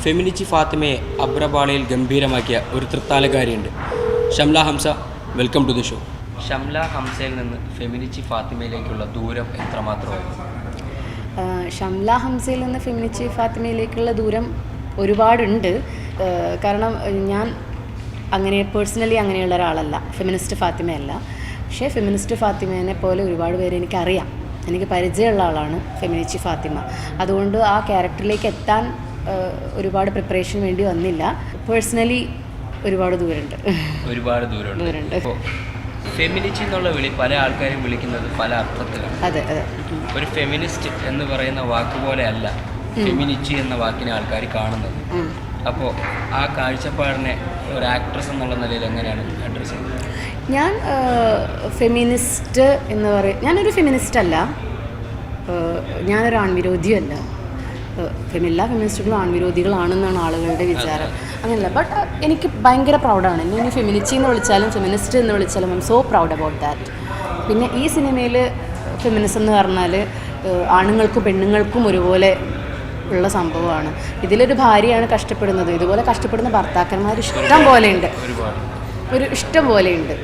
ഫെമിനിച്ചി ഫാത്തിമയെ അബ്രപാളിയിൽ ഗംഭീരമാക്കിയ ഒരു തൃത്താലക്കാരിയുണ്ട്. Shamla Hamsa, welcome to the show. ഷംല ഹംസയിൽ നിന്ന് ഫെമിനിച്ചി ഫാത്തിമയിലേക്കുള്ള ദൂരം എത്രമാത്രമായിരുന്നു? ഷംല ഹംസയിൽ നിന്ന് ഫെമിനിച്ചി ഫാത്തിമയിലേക്കുള്ള ദൂരം ഒരുപാടുണ്ട്. കാരണം ഞാൻ പേഴ്സണലി അങ്ങനെയുള്ള ഒരാളല്ല, ഫെമിനിസ്റ്റ് ഫാത്തിമയല്ല. പക്ഷേ ഫെമിനിസ്റ്റ് ഫാത്തിമേനെ പോലെ ഒരുപാട് പേര് എനിക്കറിയാം, എനിക്ക് പരിചയമുള്ള ആളാണ് ഫെമിനിച്ചി ഫാത്തിമ. അതുകൊണ്ട് ആ ക്യാരക്ടറിലേക്ക് എത്താൻ ഒരുപാട് പ്രിപ്പറേഷൻ വേണ്ടി വന്നില്ല. പേഴ്സണലി ഒരുപാട് ദൂരമുണ്ട്. ഫെമിനിസ്റ്റ് എന്നുള്ള വിളി പല ആൾക്കാരും വിളിക്കുന്നത് പല അർത്ഥത്തിലാണ്. അതെ അതെ. ഒരു ഫെമിനിസ്റ്റ് എന്ന് പറയുന്ന വാക്ക് പോലെ അല്ല ഫെമിനിസ്റ്റ് എന്ന വാക്കിനെ ആൾക്കാർ കാണുന്നത്. അപ്പോൾ ആ കാഴ്ചപ്പാടിനെ ഒരു ആക്ട്രസ് എന്നുള്ള നിലയിൽ എങ്ങനെയാണ് അഡ്രസ് ചെയ്യുന്നത്? ഞാൻ ഫെമിനിസ്റ്റ് എന്ന് ഞാനൊരു ഫെമിനിസ്റ്റ് അല്ല, ഞാനൊരു ആൺവിരോധിയല്ല. എല്ലാ ഫെമിനിസ്റ്റുകളും ആൺവിരോധികളാണെന്നാണ് ആളുകളുടെ വിചാരം. അങ്ങനെയല്ല. ബട്ട് എനിക്ക് ഭയങ്കര പ്രൗഡാണ്. ഇനി ഫെമിനിറ്റി എന്ന് വിളിച്ചാലും ഫെമിനിസ്റ്റ് എന്ന് വിളിച്ചാലും I M so proud about that. പിന്നെ ഈ സിനിമയിൽ ഫെമിനിസം എന്ന് പറഞ്ഞാൽ ആണുങ്ങൾക്കും പെണ്ണുങ്ങൾക്കും ഒരുപോലെ ഉള്ള സംഭവമാണ്. ഇതിലൊരു ഭാര്യയാണ് കഷ്ടപ്പെടുന്നത്, ഇതുപോലെ കഷ്ടപ്പെടുന്ന ഭർത്താക്കന്മാർ ഇഷ്ടം പോലെയുണ്ട്, ഇഷ്ടം പോലെയുണ്ട്.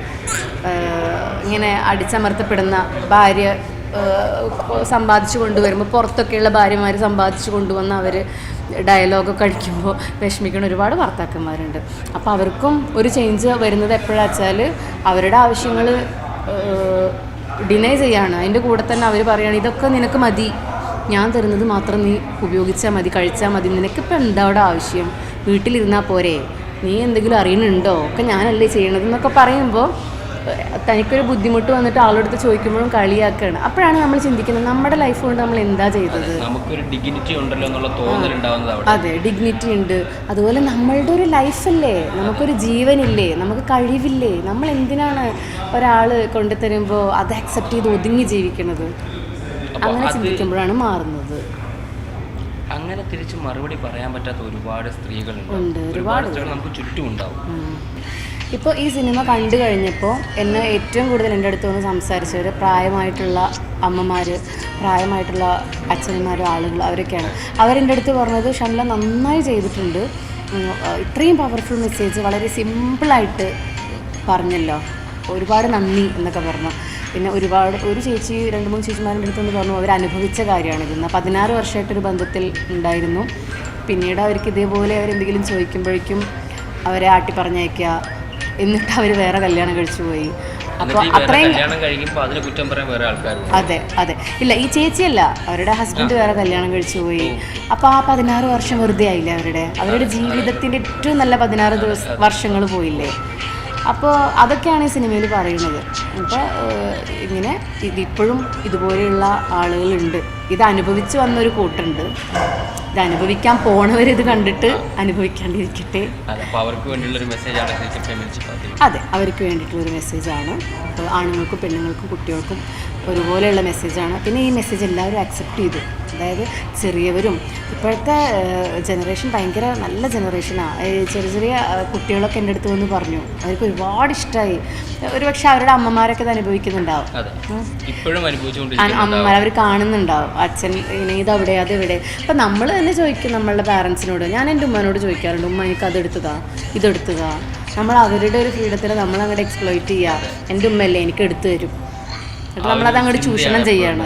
ഇങ്ങനെ അടിച്ചമർത്തപ്പെടുന്ന ഭാര്യ സമ്പാദിച്ചു കൊണ്ടുവരുമ്പോൾ പുറത്തൊക്കെയുള്ള ഭാര്യമാർ സമ്പാദിച്ചു കൊണ്ടുവന്ന് അവർ ഡയലോഗൊക്കെ അടിക്കുമ്പോൾ വിഷമിക്കുന്ന ഒരുപാട് ഭർത്താക്കന്മാരുണ്ട്. അപ്പോൾ അവർക്കും ഒരു ചേഞ്ച് വരുന്നത് എപ്പോഴാണെന്ന് വെച്ചാൽ അവരുടെ ആവശ്യങ്ങൾ ഡിനൈ ചെയ്യാണ്. അതിൻ്റെ കൂടെ തന്നെ അവർ പറയുകയാണ് ഇതൊക്കെ നിനക്ക് മതി, ഞാൻ തരുന്നത് മാത്രം നീ ഉപയോഗിച്ചാൽ മതി, കഴിച്ചാൽ മതി, നിനക്കിപ്പോൾ എന്താ അവിടെ ആവശ്യം, വീട്ടിലിരുന്നാൽ പോരെ, നീ എന്തെങ്കിലും അറിയുന്നുണ്ടോ, ഒക്കെ ഞാനല്ലേ ചെയ്യണത് എന്നൊക്കെ പറയുമ്പോൾ തനിക്കൊരു ബുദ്ധിമുട്ട് വന്നിട്ട് ആളെടുത്ത് ചോദിക്കുമ്പോഴും കളിയാക്കുകയാണ്. അപ്പോഴാണ് നമ്മൾ ചിന്തിക്കുന്നത് നമ്മുടെ ലൈഫ് കൊണ്ട് നമ്മൾ എന്താ ചെയ്തത്. നമുക്കൊരു ഡിഗ്നിറ്റി ഉണ്ടല്ലോ എന്നുള്ള തോന്നലുണ്ടാവുന്നത്. അതെ, ഡിഗ്നിറ്റി ഉണ്ട്. അതുപോലെ നമ്മളുടെ ഒരു ലൈഫല്ലേ, നമുക്കൊരു ജീവനില്ലേ, നമുക്ക് കഴിവില്ലേ, നമ്മൾ എന്തിനാണ് ഒരാൾ കൊണ്ടുതരുമ്പോൾ അത് അക്സെപ്റ്റ് ചെയ്ത് ഒതുങ്ങി ജീവിക്കുന്നത്? അങ്ങനെ ചിന്തിക്കുമ്പോഴാണ് മാറുന്നത്. അങ്ങനെ തിരിച്ച് മറുപടി പറയാൻ പറ്റാത്ത ഒരുപാട് സ്ത്രീകളുണ്ട്, ഒരുപാട് നമുക്ക് ചുറ്റും ഉണ്ടാവും. ഇപ്പോൾ ഈ സിനിമ കണ്ടു കഴിഞ്ഞപ്പോൾ എന്നെ ഏറ്റവും കൂടുതൽ എൻ്റെ അടുത്ത് വന്ന് സംസാരിച്ചവർ പ്രായമായിട്ടുള്ള അമ്മമാർ, പ്രായമായിട്ടുള്ള അച്ഛന്മാർ, ആളുകൾ, അവരൊക്കെയാണ്. അവരെൻ്റെ അടുത്ത് പറഞ്ഞത് ഷംല നന്നായി ചെയ്തിട്ടുണ്ട്, ഇത്രയും പവർഫുൾ മെസ്സേജ് വളരെ സിമ്പിളായിട്ട് പറഞ്ഞല്ലോ, ഒരുപാട് നന്ദി എന്നൊക്കെ പറഞ്ഞു. പിന്നെ ഒരു ചേച്ചി 2-3 ചേച്ചിമാരുടെ അടുത്തൊന്ന് പറഞ്ഞു അവരനുഭവിച്ച കാര്യമാണിതെന്ന്. 16 വർഷമായിട്ടൊരു ബന്ധത്തിൽ ഉണ്ടായിരുന്നു. പിന്നീട് അവർക്ക് ഇതേപോലെ അവരെന്തെങ്കിലും ചോദിക്കുമ്പോഴേക്കും അവരെ ആട്ടി പറഞ്ഞയക്കുക, എന്നിട്ട് അവർ വേറെ കല്യാണം കഴിച്ചു പോയി. അപ്പോൾ അത്രയും അതെ അതെ ഇല്ല, ഈ ചേച്ചിയല്ല, അവരുടെ ഹസ്ബൻഡ് വേറെ കല്യാണം കഴിച്ചു പോയി. അപ്പോൾ ആ 16 വർഷം വെറുതെ ആയില്ലേ, അവരുടെ ജീവിതത്തിൻ്റെ ഏറ്റവും നല്ല 16 വർഷങ്ങൾ പോയില്ലേ. അപ്പോൾ അതൊക്കെയാണ് ഈ സിനിമയിൽ പറയുന്നത്. അപ്പോൾ ഇങ്ങനെ ഇതിപ്പോഴും ഇതുപോലെയുള്ള ആളുകളുണ്ട്, ഇത് അനുഭവിച്ച് വന്നൊരു കൂട്ടുണ്ട്, ഇത് അനുഭവിക്കാൻ പോണവരിത് കണ്ടിട്ട് അനുഭവിക്കാണ്ടിരിക്കട്ടെ. അതെ, അവർക്ക് വേണ്ടിയിട്ടുള്ളൊരു മെസ്സേജാണ്. ആണുങ്ങൾക്കും പെണ്ണുങ്ങൾക്കും കുട്ടികൾക്കും ഒരുപോലെയുള്ള മെസ്സേജാണ്. പിന്നെ ഈ മെസ്സേജ് എല്ലാവരും അക്സെപ്റ്റ് ചെയ്തു. അതായത് ചെറിയവരും, ഇപ്പോഴത്തെ ജനറേഷൻ ഭയങ്കര നല്ല ജനറേഷനാണ്. ചെറിയ കുട്ടികളൊക്കെ എൻ്റെ അടുത്ത് വന്ന് പറഞ്ഞു അവർക്ക് ഒരുപാട് ഇഷ്ടമായി. ഒരുപക്ഷെ അവരുടെ അമ്മമാരൊക്കെ ഇത് അനുഭവിക്കുന്നുണ്ടാവും, അമ്മമാർ അവർ കാണുന്നുണ്ടാവും, അച്ഛൻ ഇങ്ങനെ ഇതവിടെ അതെവിടെ. അപ്പം നമ്മൾ തന്നെ ചോദിക്കും നമ്മളുടെ പാരൻസിനോട്. ഞാൻ എൻ്റെ ഉമ്മനോട് ചോദിക്കാറുണ്ട്, ഉമ്മ എനിക്ക് അതെടുത്തതാ ഇതെടുത്തതാ. നമ്മൾ അവരുടെ ഒരു ഫ്രീഡത്തിൽ നമ്മളങ്ങോട്ട് എക്സ്പ്ലോയിറ്റ് ചെയ്യുക. എൻ്റെ ഉമ്മയല്ലേ എനിക്ക് എടുത്തു തരും, എന്നിട്ട് നമ്മളത് അങ്ങോട്ട് ചൂഷണം ചെയ്യാണ്.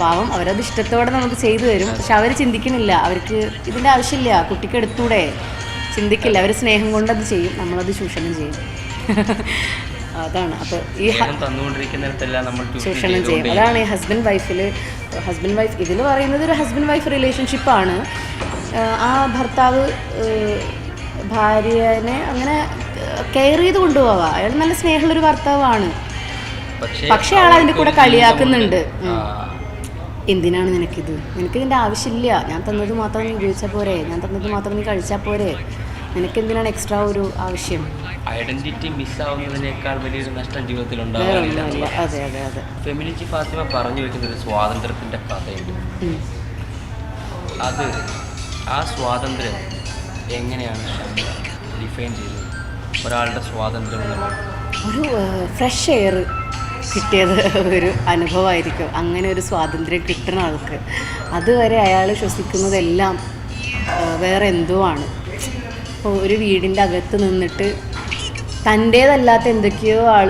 പാവം, അവരത് ഇഷ്ടത്തോടെ നമുക്ക് ചെയ്തു തരും. പക്ഷെ അവർ ചിന്തിക്കുന്നില്ല, അവർക്ക് ഇതിൻ്റെ ആവശ്യമില്ല, കുട്ടിക്ക് എടുത്തൂടെ, ചിന്തിക്കില്ല. അവർ സ്നേഹം കൊണ്ടത് ചെയ്യും, നമ്മളത് ചൂഷണം ചെയ്യും. അതാണ്. അപ്പോൾ ഈ ചൂഷണം ചെയ്യും. അതാണ് ഈ ഹസ്ബൻഡ് വൈഫ് ഇതിൽ പറയുന്നത്. ഒരു ഹസ്ബൻഡ് വൈഫ് റിലേഷൻഷിപ്പാണ്. ആ ഭർത്താവ് ഭാര്യനെ അങ്ങനെ കെയർ ചെയ്ത് കൊണ്ടുപോവുക. അയാൾ നല്ല സ്നേഹമുള്ളൊരു ഭർത്താവാണ്. പക്ഷേ ആൾ അതിൻ്റെ കൂടെ കളിയാക്കുന്നുണ്ട്. എന്തിനാണ് നിനക്കിത്, നിനക്കിതിൻ്റെ ആവശ്യമില്ല, ഞാൻ തന്നത് മാത്രം നീ ഉപയോഗിച്ചാൽ പോരെ, ഞാൻ തന്നത് മാത്രം നീ കഴിച്ചാൽ പോരെ, നിനക്കെന്തിനാണ് എക്സ്ട്രാ ഒരു ആവശ്യം? ഐഡന്റിറ്റി മിസ്സാവുന്നതിനേക്കാൾ വലിയൊരു നഷ്ടം ജീവിതത്തിൽ ഉണ്ടാവില്ല. അതെ അതെ അതെ. ഫെമിനിറ്റി ഫാത്തിമ പറഞ്ഞു വെക്കുന്ന ഒരു സ്വാതന്ത്ര്യത്തിൻ്റെ കഥയുണ്ട്. അത് ആ സ്വാതന്ത്ര്യം എങ്ങനെയാണ് ഡിഫൈൻ ചെയ്യുന്നത്? ഒരാളുടെ സ്വാതന്ത്ര്യം ഒരു ഫ്രഷ് എയർ കിട്ടിയത് ഒരു അനുഭവമായിരിക്കും. അങ്ങനെ ഒരു സ്വാതന്ത്ര്യം കിട്ടുന്ന ആൾക്ക് അതുവരെ അയാൾ ശ്വസിക്കുന്നതെല്ലാം വേറെ എന്തോ ആണ്. ഇപ്പോൾ ഒരു വീടിൻ്റെ അകത്ത് നിന്നിട്ട് തൻ്റേതല്ലാത്ത എന്തൊക്കെയോ ആൾ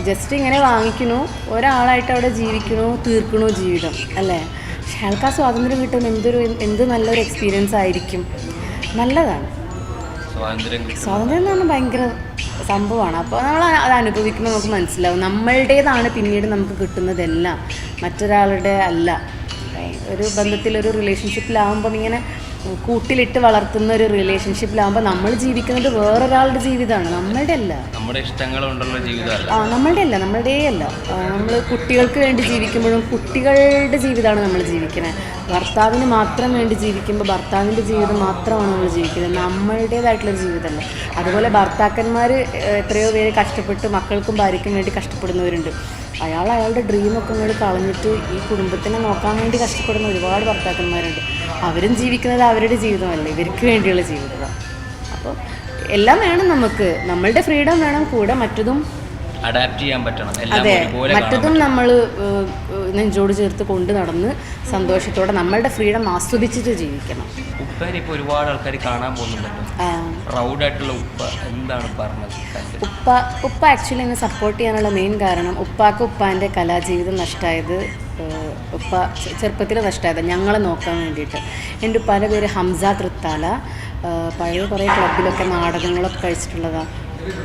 ജസ്റ്റ് ഇങ്ങനെ വാങ്ങിക്കണു, ഒരാളായിട്ട് അവിടെ ജീവിക്കണു, തീർക്കണു ജീവിതം അല്ലേ. പക്ഷെ അയാൾക്ക് ആ സ്വാതന്ത്ര്യം കിട്ടുന്ന എന്ത് നല്ലൊരു എക്സ്പീരിയൻസ് ആയിരിക്കും. നല്ലതാണ് സ്വാതന്ത്ര്യം എന്ന് പറഞ്ഞാൽ ഭയങ്കര സംഭവമാണ്. അപ്പോൾ നമ്മൾ അത് അനുഭവിക്കുമ്പോൾ നമുക്ക് മനസ്സിലാവും നമ്മളുടേതാണ് പിന്നീട് നമുക്ക് കിട്ടുന്നതെല്ലാം, മറ്റൊരാളുടെ അല്ല. ഒരു ബന്ധത്തിലൊരു റിലേഷൻഷിപ്പിലാവുമ്പം ഇങ്ങനെ കൂട്ടിലിട്ട് വളർത്തുന്ന ഒരു റിലേഷൻഷിപ്പിലാവുമ്പോൾ നമ്മൾ ജീവിക്കുന്നത് വേറൊരാളുടെ ജീവിതമാണ്, നമ്മളുടെ അല്ല. നമ്മുടെ ഇഷ്ടങ്ങളുണ്ടല്ലോ ജീവിതമല്ല. നമ്മളുടെ അല്ല, നമ്മളുടെ അല്ല. നമ്മൾ കുട്ടികൾക്ക് വേണ്ടി ജീവിക്കുമ്പോഴും കുട്ടികളുടെ ജീവിതമാണ് നമ്മൾ ജീവിക്കുന്നത്. ഭർത്താവിന് മാത്രം വേണ്ടി ജീവിക്കുമ്പോൾ ഭർത്താവിൻ്റെ ജീവിതം മാത്രമാണ് നമ്മൾ ജീവിക്കുന്നത്, നമ്മളുടേതായിട്ടുള്ളൊരു ജീവിതമല്ല. അതുപോലെ ഭർത്താക്കന്മാർ എത്രയോ പേര് കഷ്ടപ്പെട്ട് മക്കൾക്കും ഭാര്യയ്ക്കും വേണ്ടി കഷ്ടപ്പെടുന്നവരുണ്ട്. അയാളുടെ ഡ്രീമൊക്കെ ഇങ്ങോട്ട് കളഞ്ഞിട്ട് ഈ കുടുംബത്തിനെ നോക്കാൻ വേണ്ടി കഷ്ടപ്പെടുന്ന ഒരുപാട് ഭർത്താക്കന്മാരുണ്ട്. അവരും ജീവിക്കുന്നത് അവരുടെ ജീവിതമല്ല, ഇവർക്ക് വേണ്ടിയുള്ള ജീവിതമാണ്. അപ്പോൾ എല്ലാം വേണം നമുക്ക്, നമ്മളുടെ ഫ്രീഡം വേണം, കൂടെ മറ്റതും അഡാപ്റ്റ് ചെയ്യാൻ പറ്റണം. അതെ, മറ്റതും നമ്മൾ നെഞ്ചോട് ചേർത്ത് കൊണ്ട് നടന്ന് സന്തോഷത്തോടെ നമ്മളുടെ ഫ്രീഡം ആസ്വദിച്ചിട്ട് ജീവിക്കണം. ഉപ്പേനെ ഇപ്പോൾ ഒരുപാട് ആൾക്കാർ കാണാൻ പോകുന്നുണ്ടല്ലോ. പ്രൗഡായിട്ടുള്ള ഉപ്പ എന്താണ് പറഞ്ഞത്? ഉപ്പ ആക്ച്വലി എന്നെ സപ്പോർട്ട് ചെയ്യാനുള്ള മെയിൻ കാരണം ഉപ്പാൻ്റെ കലാജീവിതം നഷ്ടമായത്, ഉപ്പ ചെറുപ്പത്തിൽ നഷ്ടമായത് ഞങ്ങളെ നോക്കാൻ വേണ്ടിയിട്ട്. എൻ്റെ ഉപ്പാൻ്റെ പേര് ഹംസ തൃത്താല. പഴയ കുറേ ക്ലബിലൊക്കെ നാടകങ്ങളൊക്കെ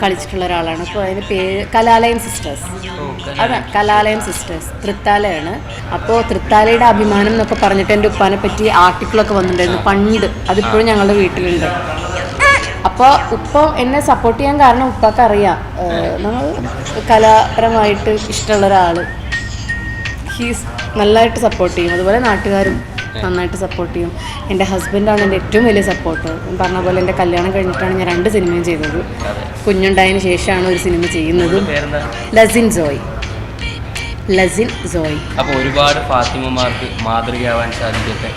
കളിച്ചിട്ടുള്ള ഒരാളാണ്. ഇപ്പോൾ അതിൻ്റെ പേര് കലാലയം സിസ്റ്റേഴ്സ്. അതെ, കലാലയം സിസ്റ്റേഴ്സ് തൃത്താലയാണ്. അപ്പോൾ തൃത്താലയുടെ അഭിമാനം എന്നൊക്കെ പറഞ്ഞിട്ട് എൻ്റെ ഉപ്പാനെ പറ്റി ആർട്ടിക്കിളൊക്കെ വന്നിട്ടുണ്ടായിരുന്നു പണ്ട്. അതിപ്പോഴും ഞങ്ങളുടെ വീട്ടിലുണ്ട്. അപ്പോൾ ഉപ്പ എന്നെ സപ്പോർട്ട് ചെയ്യാൻ കാരണം ഉപ്പാക്ക് അറിയാം നമ്മൾ കലാപരമായിട്ട് ഇഷ്ടമുള്ള ഒരാൾ. ഹീസ് നല്ലതായിട്ട് സപ്പോർട്ട് ചെയ്യും. അതുപോലെ നാട്ടുകാരും നന്നായിട്ട് സപ്പോർട്ട് ചെയ്യും. എൻ്റെ ഹസ്ബൻഡാണ് എൻ്റെ ഏറ്റവും വലിയ സപ്പോർട്ട്. പറഞ്ഞ പോലെ എൻ്റെ കല്യാണം കഴിഞ്ഞിട്ടാണ് ഞാൻ 2 സിനിമയും ചെയ്തത്. കുഞ്ഞുണ്ടായതിന് ശേഷമാണ് ഒരു സിനിമ ചെയ്യുന്നത്. ലസിൻ സോയ്. അപ്പോൾ ഒരുപാട് ഫാത്തിമമാർക്ക് മാതൃകയാവാൻ സാധിക്കട്ടെ.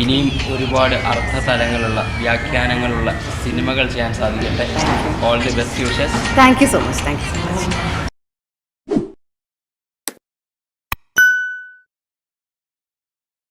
ഇനിയും ഒരുപാട് അർത്ഥതലങ്ങളുള്ള വ്യാഖ്യാനങ്ങളുള്ള സിനിമകൾ ചെയ്യാൻ സാധിക്കട്ടെ. All the best wishes. Thank you so much.